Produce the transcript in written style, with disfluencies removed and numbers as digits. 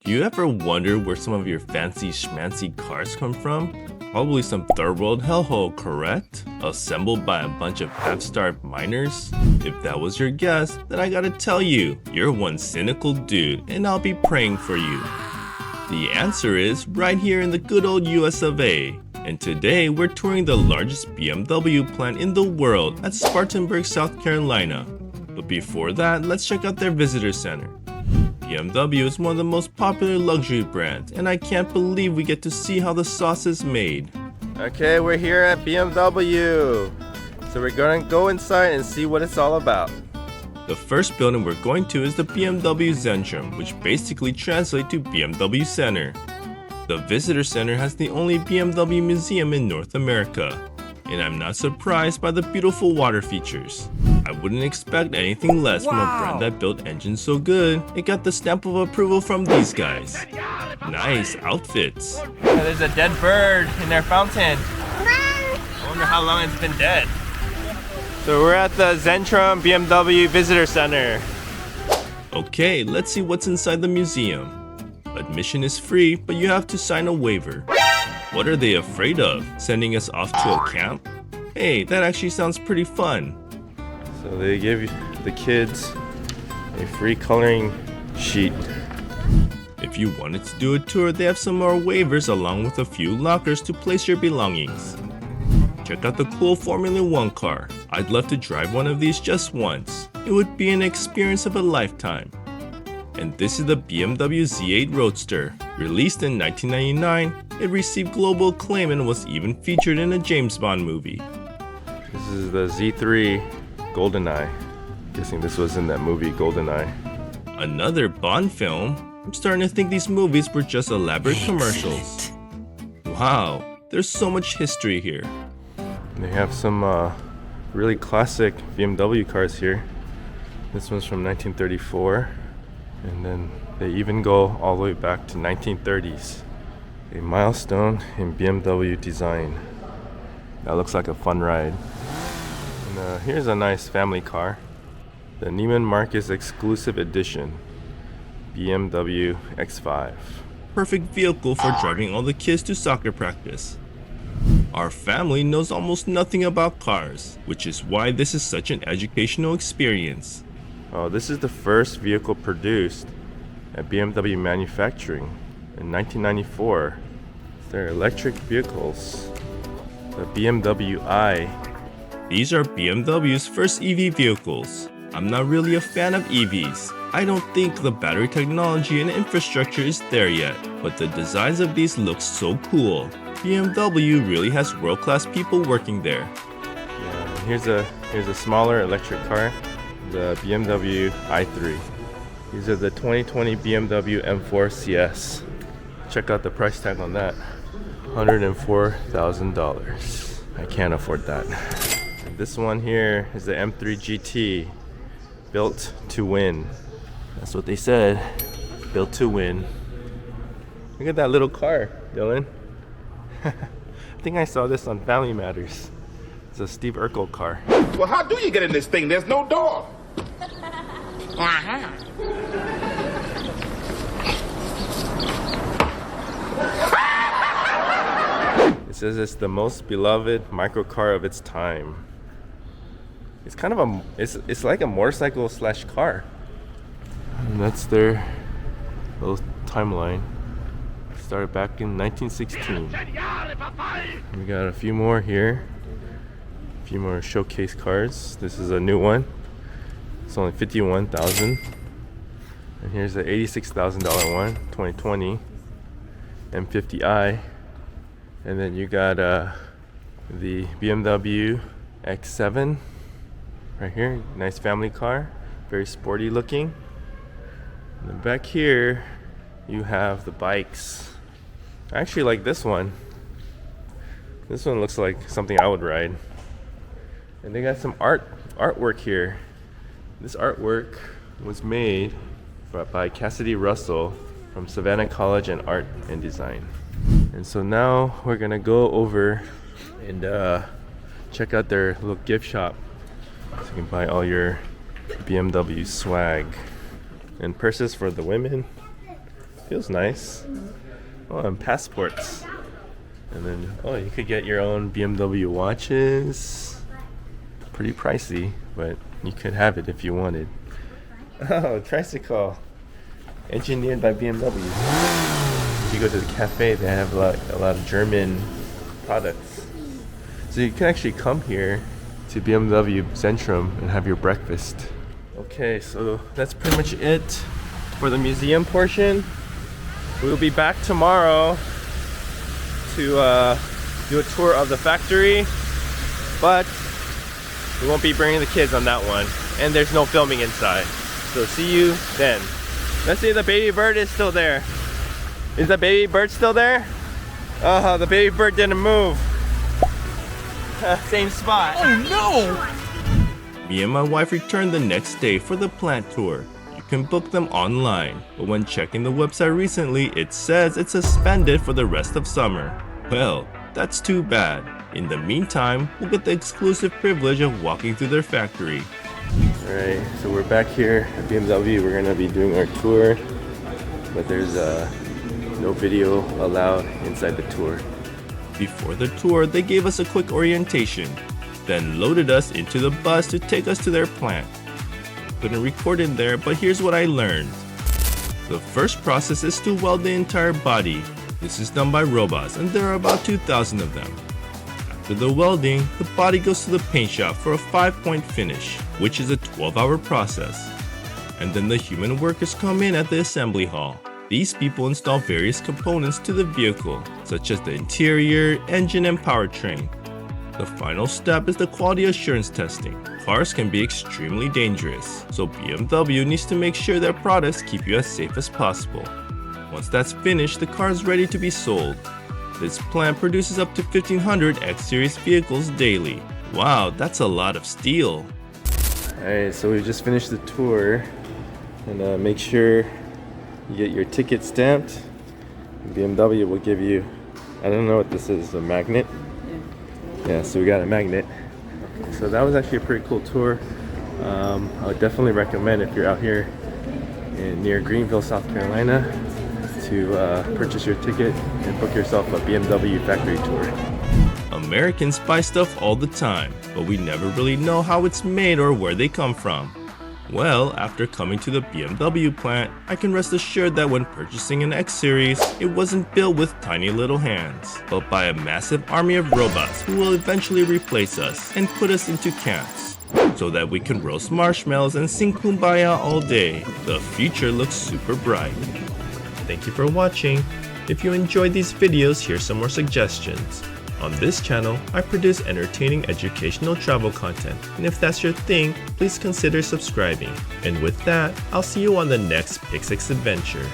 Do you ever wonder where some of your fancy schmancy cars come from? Probably some third world hellhole, correct? Assembled by a bunch of half-starved miners? If that was your guess, then I gotta tell you, you're one cynical dude and I'll be praying for you. The answer is right here in the good old US of A. And today we're touring the largest BMW plant in the world at Spartanburg, South Carolina. But before that, let's check out their visitor center. BMW is one of the most popular luxury brands, and I can't believe we get to see how the sauce is made. Okay, we're here at BMW. So we're gonna go inside and see what it's all about. The first building we're going to is the BMW Zentrum, which basically translates to BMW Center. The visitor center has the only BMW museum in North America, and I'm not surprised by the beautiful water features. I wouldn't expect anything less from a brand that built engines so good. It got the stamp of approval from these guys. Nice outfits. There's a dead bird in their fountain. I wonder how long it's been dead. So we're at the Zentrum BMW Visitor Center. Okay, let's see what's inside the museum. Admission is free, but you have to sign a waiver. What are they afraid of? Sending us off to a camp? Hey, that actually sounds pretty fun. So they give the kids a free coloring sheet. If you wanted to do a tour, they have some more waivers along with a few lockers to place your belongings. Check out the cool Formula 1 car. I'd love to drive one of these just once. It would be an experience of a lifetime. And this is the BMW Z8 Roadster. Released in 1999, it received global acclaim and was even featured in a James Bond movie. This is the Z3 GoldenEye. Guessing this was in that movie GoldenEye. Another Bond film? I'm starting to think these movies were just elaborate commercials. Wow, there's so much history here. They have some really classic BMW cars here. This one's from 1934. And then they even go all the way back to 1930s. A milestone in BMW design. That looks like a fun ride. And here's a nice family car. The Neiman Marcus Exclusive Edition. BMW X5. Perfect vehicle for driving all the kids to soccer practice. Our family knows almost nothing about cars, which is why this is such an educational experience. Oh, this is the first vehicle produced at BMW Manufacturing in 1994. They're electric vehicles. The BMW i. These are BMW's first EV vehicles. I'm not really a fan of EVs. I don't think the battery technology and infrastructure is there yet, but the designs of these look so cool. BMW really has world-class people working there. Yeah, here's a smaller electric car. The BMW i3. These are the 2020 BMW M4 CS. Check out the price tag on that. $104,000. I can't afford that. And this one here is the M3 GT. Built to win. That's what they said. Built to win. Look at that little car, Dylan. I think I saw this on Family Matters. It's a Steve Urkel car. Well, how do you get in this thing? There's no door. It says it's the most beloved microcar of its time. It's kind of it's like a motorcycle slash car. And that's their little timeline. Started back in 1916. We got a few more here. A few more showcase cars. This is a new one. It's only $51,000. And here's the $86,000 one, 2020 M50i. And then you got the BMW X7 right here. Nice family car, very sporty looking. And then back here you have the bikes. I actually like this one. This one looks like something I would ride. And they got some artwork here. This artwork was made by Cassidy Russell from Savannah College in Art and Design. And so now we're gonna go over and check out their little gift shop. So you can buy all your BMW swag. And purses for the women. feels nice. Oh, and passports. And then, oh, you could get your own BMW watches. Pretty pricey, but you could have it if you wanted. Oh, tricycle. Engineered by BMW. If you go to the cafe, they have a lot of German products. So you can actually come here to BMW Zentrum and have your breakfast. Okay, so that's pretty much it for the museum portion. We'll be back tomorrow to do a tour of the factory, but we won't be bringing the kids on that one, and there's no filming inside. So see you then. Let's see if the baby bird is still there. Is the baby bird still there? Oh, the baby bird didn't move. Same spot. Oh no! Me and my wife returned the next day for the plant tour. You can book them online, but when checking the website recently, it says it's suspended for the rest of summer. Well, that's too bad. In the meantime, we'll get the exclusive privilege of walking through their factory. Alright, so we're back here at BMW. We're gonna be doing our tour, but there's no video allowed inside the tour. Before the tour, they gave us a quick orientation, then loaded us into the bus to take us to their plant. Couldn't record in there, but here's what I learned. The first process is to weld the entire body. This is done by robots, and there are about 2,000 of them. After the welding, the body goes to the paint shop for a 5-point finish, which is a 12-hour process. And then the human workers come in at the assembly hall. These people install various components to the vehicle, such as the interior, engine, and powertrain. The final step is the quality assurance testing. Cars can be extremely dangerous, so BMW needs to make sure their products keep you as safe as possible. Once that's finished, the car is ready to be sold. This plant produces up to 1,500 X-Series vehicles daily. Wow, that's a lot of steel. Alright, so we just finished the tour, and make sure you get your ticket stamped. BMW will give you, I don't know what this is, a magnet? Yeah, so we got a magnet. So that was actually a pretty cool tour. I would definitely recommend if you're out here near Greenville, South Carolina, to purchase your ticket and book yourself a BMW factory tour. Americans buy stuff all the time, but we never really know how it's made or where they come from. Well, after coming to the BMW plant, I can rest assured that when purchasing an X-Series, it wasn't built with tiny little hands, but by a massive army of robots who will eventually replace us and put us into camps, so that we can roast marshmallows and sing Kumbaya all day. The future looks super bright. Thank you for watching. If you enjoyed these videos, here's some more suggestions. On this channel, I produce entertaining educational travel content, and if that's your thing, please consider subscribing. And with that, I'll see you on the next Pixix adventure.